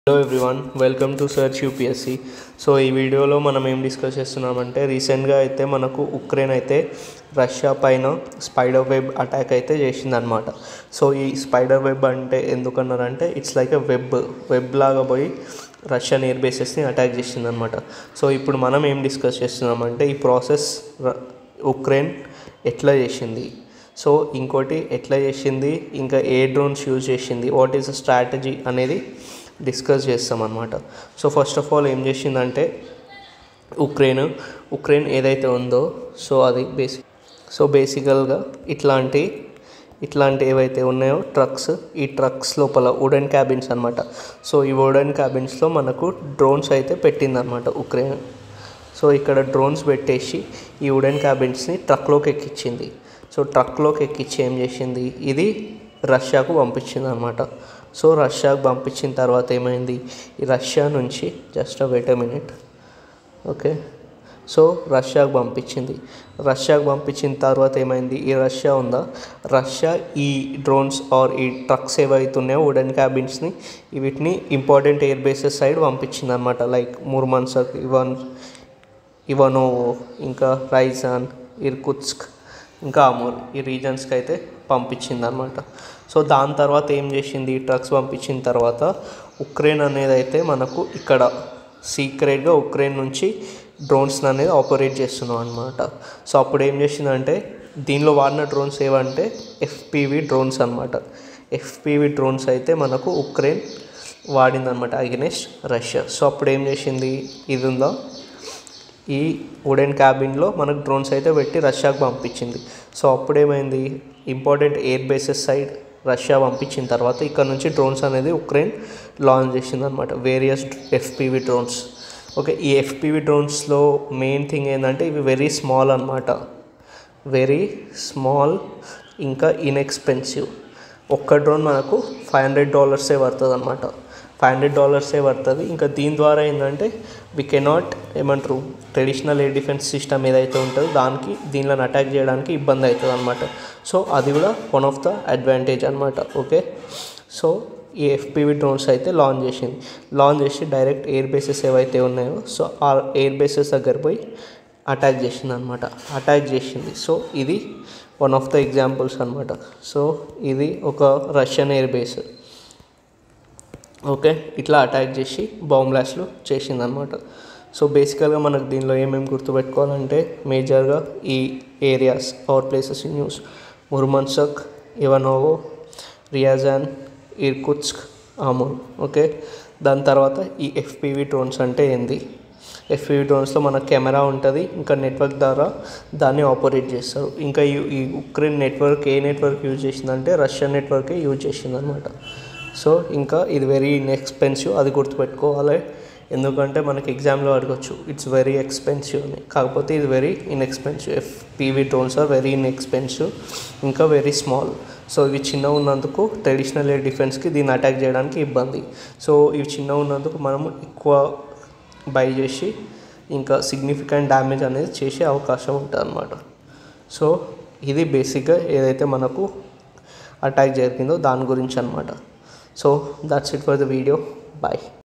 Hello everyone, welcome to search UPSC. So ఈ వీడియోలో మనం ఏం డిస్కస్ చేస్తున్నామంటే, రీసెంట్గా అయితే మనకు ఉక్రెయిన్ అయితే రష్యా పైన స్పైడర్ వెబ్ అటాక్ అయితే చేసిందనమాట. సో ఈ స్పైడర్ వెబ్ అంటే ఎందుకన్నారంటే, ఇట్స్ లైక్ ఎ వెబ్ లాగా పోయి రష్యన్ ఎయిర్ బేసెస్ని అటాక్ చేసిందనమాట. సో ఇప్పుడు మనం ఏం డిస్కస్ చేస్తున్నామంటే, ఈ ప్రాసెస్ ఉక్రెయిన్ ఎట్లా చేసింది, సో ఇంకోటి ఎట్లా చేసింది, ఇంకా ఏ డ్రోన్స్ యూజ్ చేసింది, వాట్ ఈస్ ద స్ట్రాటజీ అనేది డిస్కస్ చేస్తాం అన్నమాట. సో ఫస్ట్ ఆఫ్ ఆల్ ఏం చేసిందంటే, ఉక్రెయిన్ ఏదైతే ఉందో సో అది బేసికల్గా ఇట్లాంటి ఏవైతే ఉన్నాయో ఈ ట్రక్స్ లోపల వుడెన్ క్యాబిన్స్ అనమాట. సో ఈ వుడెన్ క్యాబిన్స్లో మనకు డ్రోన్స్ అయితే పెట్టిందనమాట ఉక్రెయిన్. సో ఇక్కడ డ్రోన్స్ పెట్టేసి ఈ వుడెన్ క్యాబిన్స్ని ట్రక్లోకి ఎక్కించింది. సో ట్రక్లోకి ఎక్కించి ఏం చేసింది, ఇది రష్యాకు పంపించింది అనమాట. సో రష్యాకు పంపించిన తర్వాత ఏమైంది, ఈ రష్యా నుంచి wait a minute, okay. So రష్యాకు పంపించిన తర్వాత ఏమైంది, ఈ రష్యా ఈ డ్రోన్స్ ఆర్ ఈ ట్రక్స్ ఏవైతున్నాయో వుడెన్ క్యాబిన్స్ని వీటిని ఇంపార్టెంట్ ఎయిర్ బేసెస్ సైడ్ పంపించింది అనమాట. లైక్ ముర్మన్స్క్, ఇవనోవో, ఇంకా రైజాన్, ఇర్కుత్స్క్, ఇంకా అమూర్, ఈ రీజన్స్కి అయితే పంపించింది అనమాట. సో దాని తర్వాత ఏం చేసింది, ట్రక్స్ పంపించిన తర్వాత ఉక్రెయిన్ అనేది అయితే మనకు ఇక్కడ సీక్రెట్గా ఉక్రెయిన్ నుంచి డ్రోన్స్ అనేది ఆపరేట్ చేస్తున్నాం అనమాట. సో అప్పుడు ఏం చేసిందంటే, దీనిలో వాడిన డ్రోన్స్ ఏవంటే ఎఫ్పివి డ్రోన్స్ అనమాట. ఎఫ్పివి డ్రోన్స్ అయితే మనకు ఉక్రెయిన్ వాడిందనమాట అగెనెస్ట్ రష్యా. సో అప్పుడు ఏం చేసింది, ఇది ఉందా, ఈ వుడెన్ క్యాబిన్లో మనకు డ్రోన్స్ అయితే పెట్టి రష్యాకు పంపించింది. సో అప్పుడేమైంది, important air bases side Russia పంపించిన తర్వాత ఇక్కడ నుంచి డ్రోన్స్ అనేది ఉక్రెయిన్ లాంచ్ చేసింది అనమాట, వేరియస్ ఎఫ్పివి డ్రోన్స్. ఓకే, ఈ ఎఫ్పివి డ్రోన్స్లో మెయిన్ థింగ్ ఏంటంటే, ఇవి వెరీ స్మాల్ అనమాట, వెరీ స్మాల్, ఇంకా ఇన్ఎక్స్పెన్సివ్. ఒక్క డ్రోన్ మనకు $500 పడుతుంది అనమాట, $500 పడుతుంది. ఇంకా దీని ద్వారా ఏంటంటే we cannot traditional air defence system ఏదైతే ఉంటుందో దీనిలో అటాక్ చేయడానికి ఇబ్బంది అవుతుంది అనమాట. సో అది కూడా వన్ ఆఫ్ ద అడ్వాంటేజ్ అనమాట. ఓకే, సో ఈ ఎఫ్పివి డ్రోన్స్ అయితే లాంచ్ చేసి డైరెక్ట్ ఎయిర్ బేసెస్ ఏవైతే ఉన్నాయో సో ఆ ఎయిర్ బేసెస్ దగ్గర పోయి అటాక్ చేసింది. సో ఇది వన్ ఆఫ్ ద ఎగ్జాంపుల్స్ అనమాట. సో ఇది ఒక రష్యన్ ఎయిర్ బేస్, ఓకే, ఇట్లా అటాక్ చేసి బాంబ్ బ్లాస్ట్లు చేసిందనమాట. సో బేసికల్గా మనకు దీనిలో ఏమేమి గుర్తుపెట్టుకోవాలంటే, మేజర్గా ఈ areas or places in news: Murmansk, Ivanovo, Ryazan, Irkutsk, Amur. Okay, దాని తర్వాత ఈ ఎఫ్పివి డ్రోన్స్ అంటే ఏంది, ఎఫ్పివి డ్రోన్స్లో మన కెమెరా ఉంటుంది, ఇంకా నెట్వర్క్ ద్వారా దాన్ని ఆపరేట్ చేస్తారు. ఇంకా ఈ ఉక్రెయిన్ ఏ నెట్వర్క్ యూజ్ చేసిందంటే రష్యన్ నెట్వర్కే యూజ్ చేసిందనమాట. సో ఇంకా ఇది వెరీ ఇన్ఎక్స్పెన్సివ్, అది గుర్తుపెట్టుకోవాలి. ఎందుకంటే మనకి ఎగ్జామ్లో అడగచ్చు ఇట్స్ వెరీ ఎక్స్పెన్సివ్ అని, కాకపోతే ఇది very inexpensive. FPV drones are very inexpensive, ఇంకా వెరీ స్మాల్. సో ఇవి చిన్నగా ఉన్నందుకు ట్రెడిషనల్ ఎయిర్ డిఫెన్స్కి దీన్ని అటాక్ చేయడానికి ఇబ్బంది. సో ఇవి చిన్నగా ఉన్నందుకు మనము ఎక్కువ బై చేసి ఇంకా సిగ్నిఫికెంట్ డ్యామేజ్ అనేది చేసే అవకాశం ఉంటుంది అన్నమాట. సో ఇది బేసిక్గా ఏదైతే మనకు అటాక్ జరిగిందో దాని గురించి అనమాట. So that's it for the video. Bye.